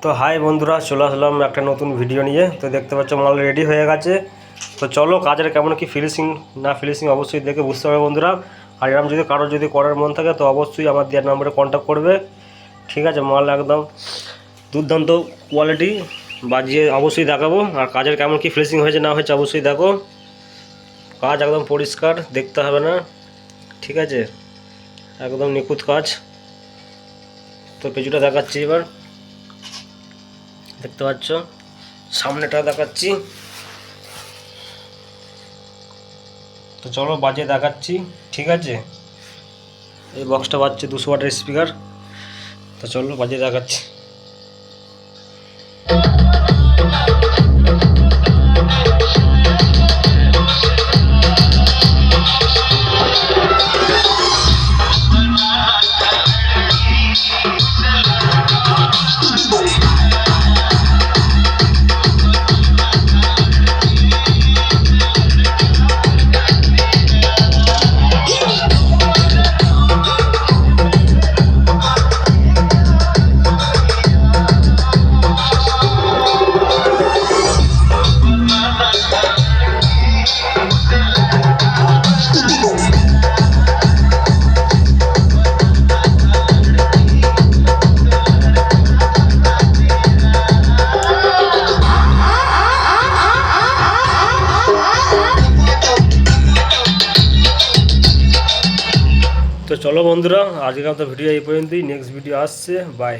তো হাই বন্ধুরা, চলে আসলাম একটা নতুন ভিডিও নিয়ে। তো দেখতে পাচ্ছ মাল রেডি হয়ে গেছে। তো চলো কাজের কেমন কি ফিনিশিং না ফিনিশিং অবশ্যই দেখে বুঝতে হবে বন্ধুরা। আর এরকম যদি কারোর যদি করার মন থাকে তো অবশ্যই আমার দেওয়ার নাম্বারে কন্ট্যাক্ট করবে। ঠিক আছে, মাল একদম দুর্দান্ত কোয়ালিটি বাজিয়ে অবশ্যই দেখাবো। আর কাজের কেমন কি ফিনিশিং হয়েছে না হয়েছে অবশ্যই দেখো। কাজ একদম পরিষ্কার, দেখতে হবে না। ঠিক আছে, একদম নিখুঁত কাজ। তো পেছুটা দেখাচ্ছি, এবার দেখতে পাচ্ছ, সামনেটা দেখাচ্ছি। তো চলো বাজিয়ে দেখাচ্ছি। ঠিক আছে, এই বক্সটা বাজছে 200 ওয়াটের স্পিকার। তো চলো বাজিয়ে দেখাচ্ছি। তো চলো বন্ধুরা, আজকের মতো ভিডিও এই পর্যন্তই। নেক্সট ভিডিও আসছে, বাই।